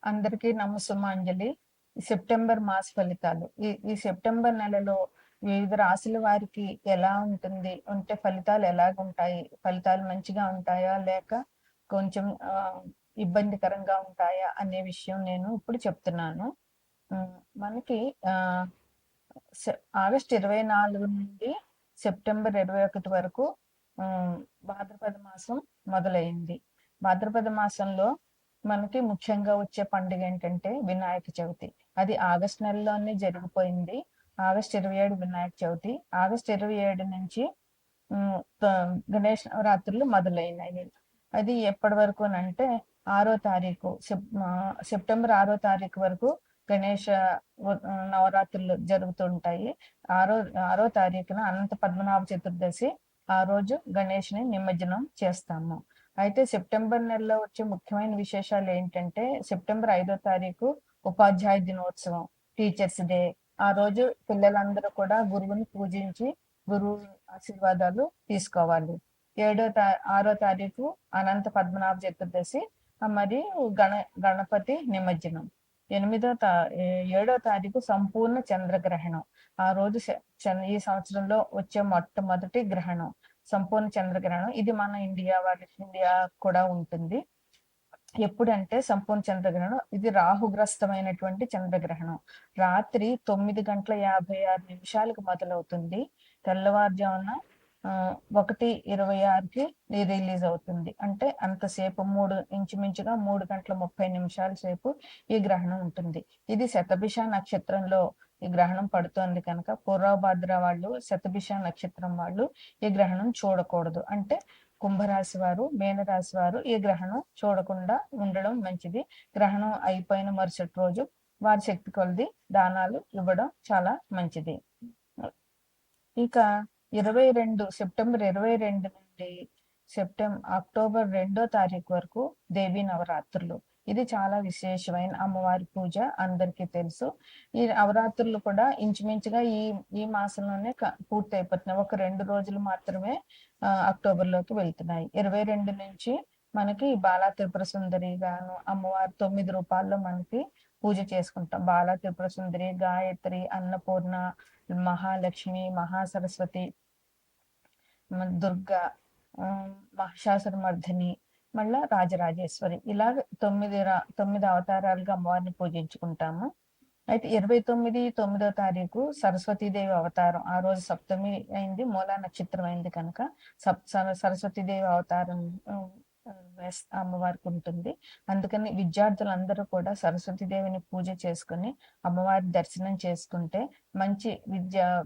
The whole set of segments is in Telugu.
అందరికీ నమస్సుమాంజలి. సెప్టెంబర్ మాస ఫలితాలు. ఈ సెప్టెంబర్ నెలలో వివిధ రాశుల వారికి ఎలా ఉంటుంది? అంటే ఫలితాలు ఎలాగుంటాయి? ఫలితాలు మంచిగా ఉంటాయా? లేక కొంచెం ఇబ్బందికరంగా ఉంటాయా? అనే విషయం నేను ఇప్పుడు చెప్తున్నాను. మనకి ఆహ్, సె ఆగస్టు 24 నుండి సెప్టెంబర్ 21 వరకు భాద్రపద మాసం మొదలైంది. భాద్రపద మాసంలో మనకి ముఖ్యంగా వచ్చే పండుగ ఏంటంటే వినాయక చవితి. అది ఆగస్టు నెలలోనే జరిగిపోయింది. ఆగస్టు 27 వినాయక చవితి. ఆగస్టు 27 నుంచి గణేష్ నవరాత్రులు మొదలైనాయి. అది ఎప్పటి వరకు అంటే 6వ తారీఖు సెప్టెంబర్ 6వ తారీఖు వరకు గణేష నవరాత్రులు జరుగుతుంటాయి. ఆరో ఆరో తారీఖున అనంత పద్మనాభ చతుర్దశి. ఆ రోజు గణేష్ని నిమజ్జనం చేస్తాము. అయితే సెప్టెంబర్ నెలలో వచ్చే ముఖ్యమైన విశేషాలు ఏంటంటే సెప్టెంబర్ 5వ తారీఖు ఉపాధ్యాయ దినోత్సవం, టీచర్స్ డే. ఆ రోజు పిల్లలందరూ కూడా గురువుని పూజించి గురువు ఆశీర్వాదాలు తీసుకోవాలి. 6వ తారీఖు అనంత పద్మనాభ చతుర్దశి మరియు గణపతి నిమజ్జనం. 7వ తారీఖు సంపూర్ణ చంద్రగ్రహణం. ఆ రోజు ఈ సంవత్సరంలో వచ్చే మొట్టమొదటి గ్రహణం సంపూర్ణ చంద్రగ్రహణం. ఇది మన ఇండియా కూడా ఉంటుంది. ఎప్పుడంటే సంపూర్ణ చంద్రగ్రహణం ఇది రాహుగ్రస్తమైనటువంటి చంద్రగ్రహణం. రాత్రి 9:56 మొదలవుతుంది. తెల్లవారుజామున 1:26కి రిలీజ్ అవుతుంది. అంటే అంతసేపు ఇంచుమించుగా 3:30 సేపు ఈ గ్రహణం ఉంటుంది. ఇది శతభిష నక్షత్రంలో ఈ గ్రహణం పడుతోంది కనుక పూర్వభాద్ర వాళ్ళు, శతభిష నక్షత్రం వాళ్ళు ఈ గ్రహణం చూడకూడదు. అంటే కుంభరాశి వారు, మీనరాశి వారు ఈ గ్రహణం చూడకుండా ఉండడం మంచిది. గ్రహణం అయిపోయిన మరుసటి రోజు వారి శక్తి కొలది దానాలు ఇవ్వడం చాలా మంచిది. ఇక సెప్టెంబర్ 22 నుండి అక్టోబర్ 2వ తారీఖు వరకు దేవీ నవరాత్రులు. ఇది చాలా విశేషమైన అమ్మవారి పూజ అందరికీ తెలుసు. ఈ నవరాత్రులు కూడా ఇంచుమించుగా ఈ మాసంలోనే పూర్తి అయిపోతున్నాయి. ఒక 2 రోజులు మాత్రమే అక్టోబర్లోకి వెళ్తున్నాయి. 22 నుంచి మనకి బాలా త్రిపుర సుందరి గాను అమ్మవారి 9 రూపాల్లో మనకి పూజ చేసుకుంటాం. బాలా త్రిపుర సుందరి, గాయత్రి, అన్నపూర్ణ, మహాలక్ష్మి, మహాసరస్వతి, దుర్గా, మహిషాసురమర్దిని, మళ్ళా రాజరాజేశ్వరి. ఇలాగ 9 అవతారాలుగా అమ్మవారిని పూజించుకుంటాము. అయితే 9వ తారీఖు సరస్వతీదేవి అవతారం. ఆ రోజు సప్తమి అయింది, మూలా నక్షత్రం అయింది కనుక సరస్వతీదేవి అవతారం అమ్మవారికి ఉంటుంది. అందుకని విద్యార్థులందరూ కూడా సరస్వతీదేవిని పూజ చేసుకుని అమ్మవారి దర్శనం చేసుకుంటే మంచి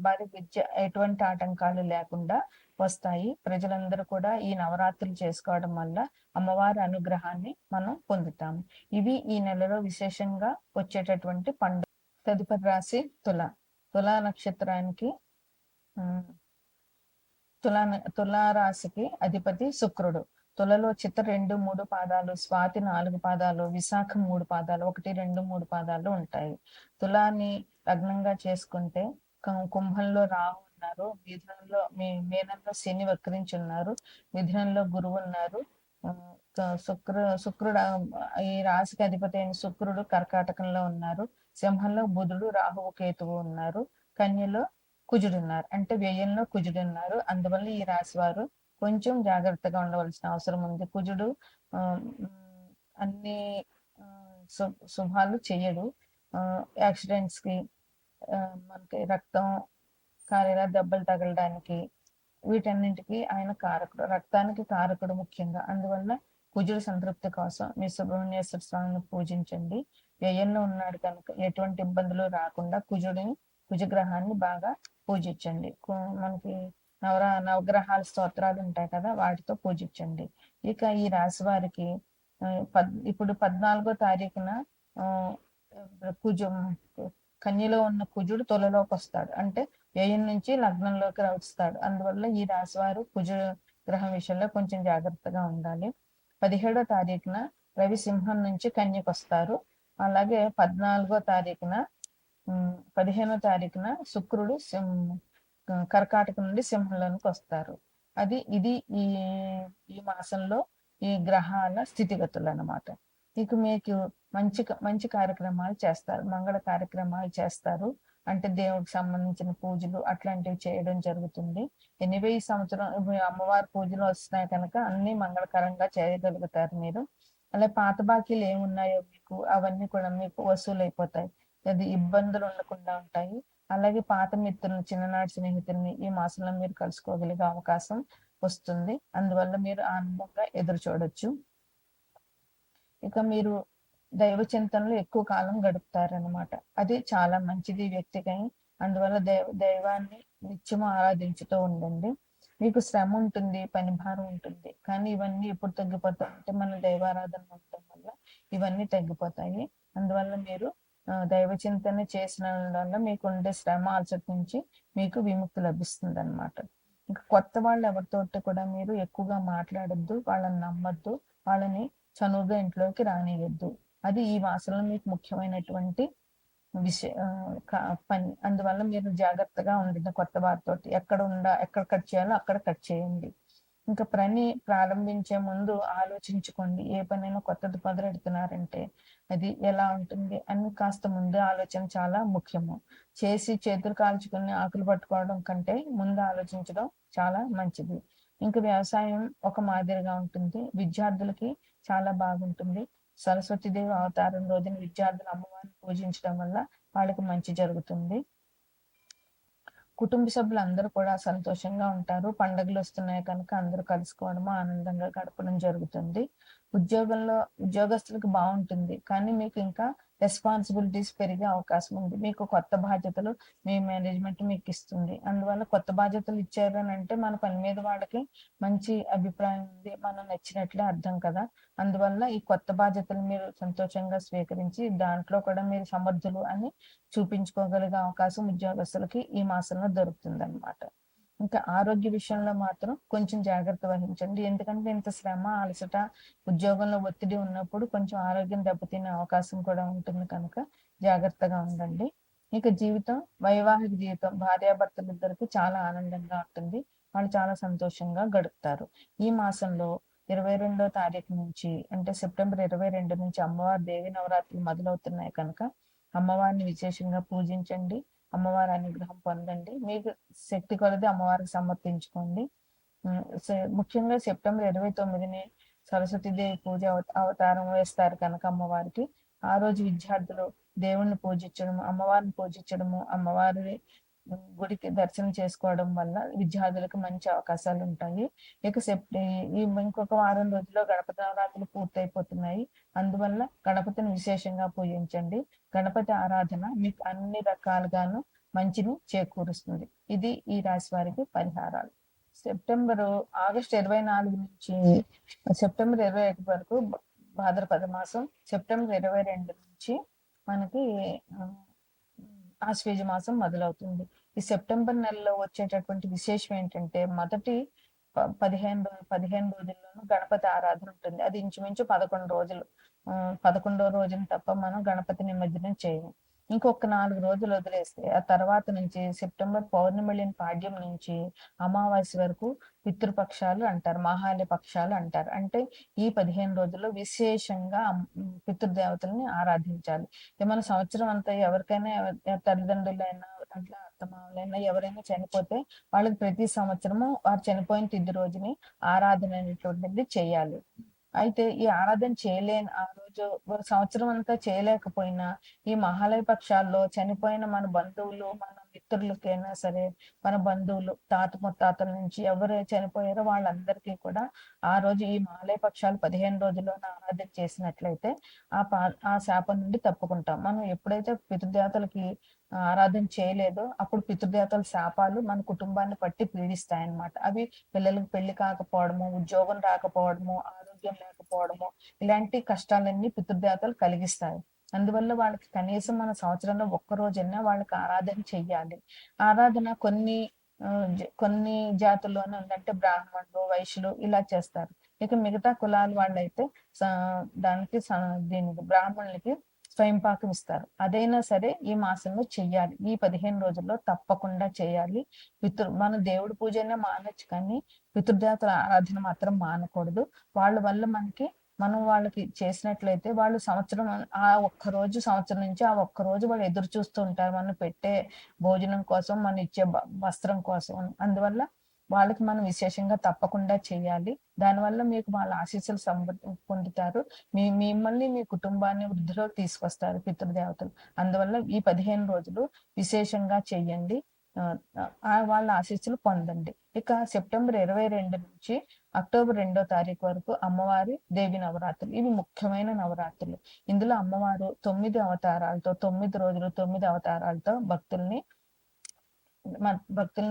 వారి విద్య ఎటువంటి ఆటంకాలు లేకుండా వస్తాయి. ప్రజలందరూ కూడా ఈ నవరాత్రులు చేసుకోవడం వల్ల అమ్మవారి అనుగ్రహాన్ని మనం పొందుతాము. ఇవి ఈ నెలలో విశేషంగా వచ్చేటటువంటి పండుగ. తదుపరి రాశి తులా నక్షత్రానికి తులారాశికి అధిపతి శుక్రుడు. తులలో చిత్త 2, 3 పాదాలు, స్వాతి 4 పాదాలు, విశాఖ 3 పాదాలు, 1, 2, 3 పాదాలు ఉంటాయి. తులాన్ని లగ్నంగా చేసుకుంటే కుంభంలో రాహు ఉన్నారు, మీనంలో శని వక్రించి ఉన్నారు, మిథునంలో గురువు ఉన్నారు. శుక్రుడు ఈ రాశికి అధిపతి అయిన శుక్రుడు కర్కాటకంలో ఉన్నారు. సింహంలో బుధుడు, రాహువు, కేతువు ఉన్నారు. కన్యలో కుజుడున్నారు. అంటే వ్యయంలో కుజుడున్నారు. అందువల్ల ఈ రాశి వారు కొంచెం జాగ్రత్తగా ఉండవలసిన అవసరం ఉంది. కుజుడు అన్ని శుభాలు చేయడు. యాక్సిడెంట్స్ కి, మనకి రక్తం కారేలా దెబ్బలు తగలడానికి, వీటన్నింటికి ఆయన కారకుడు. రక్తానికి కారకుడు ముఖ్యంగా. అందువల్ల కుజుడు సంతృప్తి కోసం మీ సుబ్రహ్మణ్యేశ్వర స్వామిని పూజించండి. వ్యయంలో ఉన్నాడు కనుక ఎటువంటి ఇబ్బందులు రాకుండా కుజగ్రహాన్ని బాగా పూజించండి. మనకి నవగ్రహాల స్తోత్రాలు ఉంటాయి కదా, వాటితో పూజించండి. ఇక ఈ రాశి వారికి ఇప్పుడు 14వ తారీఖున కన్యలో ఉన్న కుజుడు తులలోకి వస్తాడు. అంటే వ్యయం నుంచి లగ్నంలోకి వస్తాడు. అందువల్ల ఈ రాశి వారు కుజ గ్రహం విషయంలో కొంచెం జాగ్రత్తగా ఉండాలి. 17వ తారీఖున రవి సింహం నుంచి కన్యకు వస్తారు. అలాగే 15వ తారీఖున శుక్రుడు కర్కాటక నుండి సింహంలోనికి వస్తారు. ఇది ఈ మాసంలో ఈ గ్రహాల స్థితిగతులు అన్నమాట. ఇక మీకు మంచి కార్యక్రమాలు చేస్తారు. మంగళ కార్యక్రమాలు చేస్తారు. అంటే దేవుడికి సంబంధించిన పూజలు అట్లాంటివి చేయడం జరుగుతుంది. ఎనివే ఈ సంవత్సరం అమ్మవారి పూజలు వస్తున్నాయి కనుక అన్ని మంగళకరంగా చేయగలుగుతారు మీరు. అలా పాత బాకీలు ఏమున్నాయో మీకు అవన్నీ కూడా మీకు వసూలైపోతాయి. అది ఇబ్బందులు ఉండకుండా ఉంటాయి. అలాగే పాత మిత్రులను, చిన్ననాటి స్నేహితుల్ని ఈ మాసంలో మీరు కలుసుకోగలిగే అవకాశం వస్తుంది. అందువల్ల మీరు ఆనందంగా ఎదురు చూడొచ్చు. ఇక మీరు దైవ చింతనలో ఎక్కువ కాలం గడుపుతారనమాట. అది చాలా మంచిది ఈ వ్యక్తికి. అందువల్ల దైవాన్ని నిత్యము ఆరాధించుతూ ఉండండి. మీకు శ్రమ ఉంటుంది, పని భారం ఉంటుంది, కానీ ఇవన్నీ ఎప్పుడు తగ్గిపోతాయి అంటే మన దైవారాధన ఉండటం వల్ల ఇవన్నీ తగ్గిపోతాయి. అందువల్ల మీరు దైవ చింతన చేసిన వల్ల మీకు ఉండే శ్రమ అలసట నుంచి మీకు విముక్తి లభిస్తుంది అనమాట. ఇంకా కొత్త వాళ్ళు ఎవరితోటి కూడా మీరు ఎక్కువగా మాట్లాడొద్దు, వాళ్ళని నమ్మొద్దు, వాళ్ళని చనువుగా ఇంట్లోకి రానియొద్దు. అది ఈ మాసంలో మీకు ముఖ్యమైనటువంటి పని. అందువల్ల మీరు జాగ్రత్తగా ఉండండి. కొత్త వారితోటి ఎక్కడ కట్ చేయాలో అక్కడ కట్ చేయండి. ఇంకా పని ప్రారంభించే ముందు ఆలోచించుకోండి. ఏ పనైనా కొత్తది మొదలెడుతున్నారంటే అది ఎలా ఉంటుంది అని కాస్త ముందు ఆలోచన చాలా ముఖ్యము. చేసి చేతులు కాల్చుకుని ఆకులు పట్టుకోవడం కంటే ముందు ఆలోచించడం చాలా మంచిది. ఇంకా వ్యవసాయం ఒక మాదిరిగా ఉంటుంది. విద్యార్థులకి చాలా బాగుంటుంది. సరస్వతీదేవి అవతారం రోజున విద్యార్థులు అమ్మవారిని పూజించడం వల్ల వాళ్ళకి మంచి జరుగుతుంది. కుటుంబ సభ్యులు అందరూ కూడా సంతోషంగా ఉంటారు. పండుగలు వస్తున్నాయి కనుక అందరూ కలుసుకోవడము, ఆనందంగా గడపడం జరుగుతుంది. ఉద్యోగస్తులకు బాగుంటుంది, కానీ మీకు ఇంకా రెస్పాన్సిబిలిటీస్ పెరిగే అవకాశం ఉంది. మీకు కొత్త బాధ్యతలు మీ మేనేజ్మెంట్ మీకు ఇస్తుంది. అందువల్ల కొత్త బాధ్యతలు ఇచ్చారు అని అంటే మన పని మీద వాళ్ళకి మంచి అభిప్రాయం ఉంది, మనం నచ్చినట్లే అర్థం కదా. అందువల్ల ఈ కొత్త బాధ్యతలు మీరు సంతోషంగా స్వీకరించి దాంట్లో కూడా మీరు సమర్థులు అని చూపించుకోగలిగే అవకాశం ఉద్యోగస్తులకి ఈ మాసంలో దొరుకుతుంది అనమాట. ఇంకా ఆరోగ్య విషయంలో మాత్రం కొంచెం జాగ్రత్త వహించండి. ఎందుకంటే ఇంత శ్రమ, అలసట, ఉద్యోగంలో ఒత్తిడి ఉన్నప్పుడు కొంచెం ఆరోగ్యం దెబ్బతినే అవకాశం కూడా ఉంటుంది కనుక జాగ్రత్తగా ఉండండి. ఇక వైవాహిక జీవితం భార్యాభర్తలు ఇద్దరికి చాలా ఆనందంగా ఉంటుంది. వాళ్ళు చాలా సంతోషంగా గడుపుతారు. ఈ మాసంలో 22వ తారీఖు నుంచి అంటే సెప్టెంబర్ 22 నుంచి అమ్మవారి దేవి నవరాత్రులు మొదలవుతున్నాయి కనుక అమ్మవారిని విశేషంగా పూజించండి. అమ్మవారి అనుగ్రహం పొందండి. మీకు శక్తి కొలది అమ్మవారికి సమర్పించుకోండి. ముఖ్యంగా సెప్టెంబర్ 29ని సరస్వతీదేవి పూజ అవతారం వేస్తారు కనుక అమ్మవారికి ఆ రోజు విద్యార్థులు దేవుణ్ణి పూజించడము, అమ్మవారిని పూజించడము, అమ్మవారి గుడికి దర్శనం చేసుకోవడం వల్ల విద్యార్థులకు మంచి అవకాశాలు ఉంటాయి. ఇక ఇంకొక వారం రోజుల్లో గణపతి నవరాత్రులు పూర్తయిపోతున్నాయి. అందువల్ల గణపతిని విశేషంగా పూజించండి. గణపతి ఆరాధన మీకు అన్ని రకాలుగాను మంచిని చేకూరుస్తుంది. ఇది ఈ రాశి వారికి పరిహారాలు. ఆగస్టు 24 నుంచి సెప్టెంబర్ 21 వరకు భాద్రపద మాసం. సెప్టెంబర్ 22 నుంచి మనకి ఆశ్వేజ మాసం మొదలవుతుంది. ఈ సెప్టెంబర్ నెలలో వచ్చేటటువంటి విశేషం ఏంటంటే మొదటి 15 రోజుల్లోనూ గణపతి ఆరాధన ఉంటుంది. అది ఇంచుమించు 11 రోజులు. 11వ రోజున తప్ప మనం గణపతి నిమజ్జనం చేయము. ఇంకొక 4 రోజులు వదిలేస్తే ఆ తర్వాత నుంచి సెప్టెంబర్ పౌర్ణమి పాడ్యం నుంచి అమావాస్య వరకు పితృపక్షాలు అంటారు, మాహాల్య పక్షాలు అంటారు. అంటే ఈ 15 రోజుల్లో విశేషంగా పితృదేవతల్ని ఆరాధించాలి. మన సంవత్సరం అంతా ఎవరికైనా తల్లిదండ్రులైనా అట్లా అత్తమామలైనా ఎవరైనా చనిపోతే వాళ్ళకి ప్రతి సంవత్సరము వారు చనిపోయిన తిథి రోజుని ఆరాధన అనేటువంటిది చేయాలి. అయితే ఈ ఆరాధన చేయలేని ఆ రోజు సంవత్సరం అంతా చేయలేకపోయినా ఈ మహాలయ పక్షాల్లో చనిపోయిన మన బంధువులు, మన మిత్రులకైనా సరే, మన బంధువులు తాత ముత్తాతల నుంచి ఎవరు చనిపోయారో వాళ్ళందరికీ కూడా ఆ రోజు ఈ మహాలయ పక్షాలు 15 రోజుల్లోనే ఆరాధన చేసినట్లయితే ఆ శాపం నుండి తప్పుకుంటాం. మనం ఎప్పుడైతే పితృదేవతలకి ఆరాధన చేయలేదో అప్పుడు పితృదేవతల శాపాలు మన కుటుంబాన్ని పట్టి పీడిస్తాయన్నమాట. అవి పిల్లలకు పెళ్లి కాకపోవడము, ఉద్యోగం రాకపోవడము, ఆరోగ్యం లేకపోవడము, ఇలాంటి కష్టాలన్నీ పితృదేవతలు కలిగిస్తాయి. అందువల్ల వాళ్ళకి కనీసం మన సంవత్సరంలో ఒక్క రోజైనా వాళ్ళకి ఆరాధన చెయ్యాలి. ఆరాధన కొన్ని జాతుల్లోనే ఉందంటే బ్రాహ్మణులు, వైశ్యులు ఇలా చేస్తారు. ఇక మిగతా కులాల వాళ్ళైతే దీనికి బ్రాహ్మణులకి స్వయంపాకం ఇస్తారు. అదైనా సరే ఈ మాసంలో చెయ్యాలి. ఈ 15 రోజుల్లో తప్పకుండా చేయాలి. మన దేవుడి పూజ అయినా మానొచ్చు, కానీ పితృదేవతల ఆరాధన మాత్రం మానకూడదు. వాళ్ళ వల్ల మనకి మనం వాళ్ళకి చేసినట్లయితే వాళ్ళు సంవత్సరం ఆ ఒక్కరోజు సంవత్సరం నుంచి ఆ ఒక్కరోజు వాళ్ళు ఎదురు చూస్తూ ఉంటారు. మనం పెట్టే భోజనం కోసం, మనం ఇచ్చే వస్త్రం కోసం. అందువల్ల వాళ్ళకి మనం విశేషంగా తప్పకుండా చేయాలి. దానివల్ల మీకు వాళ్ళ ఆశీస్సులు పొందుతారు. మిమ్మల్ని, మీ కుటుంబాన్ని వృద్ధిలోకి తీసుకొస్తారు పితృదేవతలు. అందువల్ల ఈ 15 రోజులు విశేషంగా చెయ్యండి. వాళ్ళ ఆశీస్సులు పొందండి. ఇక సెప్టెంబర్ 22 నుంచి అక్టోబర్ 2వ తారీఖు వరకు అమ్మవారి దేవి నవరాత్రులు. ఇవి ముఖ్యమైన నవరాత్రులు. ఇందులో అమ్మవారు 9 అవతారాలతో, 9 రోజులు 9 అవతారాలతో భక్తుల్ని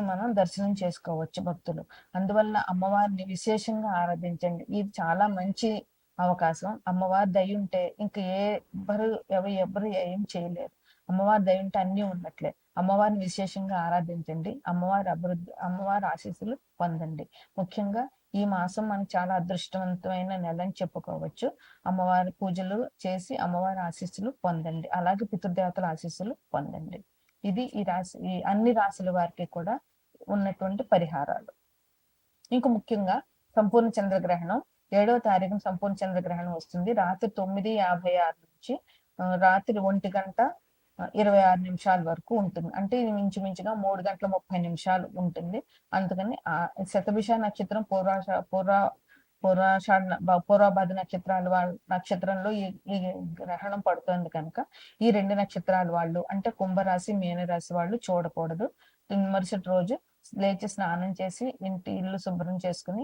మనం దర్శనం చేసుకోవచ్చు భక్తులు. అందువల్ల అమ్మవారిని విశేషంగా ఆరాధించండి. ఇది చాలా మంచి అవకాశం. అమ్మవారి దయ ఉంటే ఇంక ఎవ్వరు ఏం చేయలేరు. అమ్మవారి దయ ఉంటే అన్నీ ఉన్నట్లే. అమ్మవారిని విశేషంగా ఆరాధించండి. అమ్మవారి ఆశీస్సులు పొందండి. ముఖ్యంగా ఈ మాసం మనకు చాలా అదృష్టవంతమైన నెల అని చెప్పుకోవచ్చు. అమ్మవారి పూజలు చేసి అమ్మవారి ఆశీస్సులు పొందండి. అలాగే పితృదేవతల ఆశీస్సులు పొందండి. ఇది ఈ అన్ని రాశుల వారికి కూడా ఉన్నటువంటి పరిహారాలు. ఇంక ముఖ్యంగా సంపూర్ణ చంద్రగ్రహణం 7వ తారీఖున సంపూర్ణ చంద్రగ్రహణం వస్తుంది. రాత్రి 9:56 నుంచి రాత్రి 1:26 వరకు ఉంటుంది. అంటే ఇది మించుమించుగా 3:30 ఉంటుంది. అందుకని శతభిష నక్షత్రం పూర్వభాద్ర నక్షత్రంలో ఈ గ్రహణం పడుతుంది కనుక ఈ 2 నక్షత్రాల వాళ్ళు అంటే కుంభరాశి, మీనరాశి వాళ్ళు చూడకూడదు. మరుసటి రోజు లేచి స్నానం చేసి ఇల్లు శుభ్రం చేసుకుని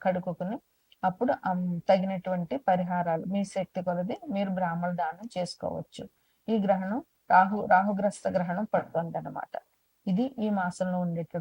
కడుక్కుని అప్పుడు తగినటువంటి పరిహారాలు మీ శక్తి కొలది మీరు బ్రాహ్మణ దానం చేసుకోవచ్చు. ఈ గ్రహణం రాహుగ్రస్త గ్రహణం పడుతుంది అన్నమాట. ఇది ఈ మాసంలో ఉండేటువంటి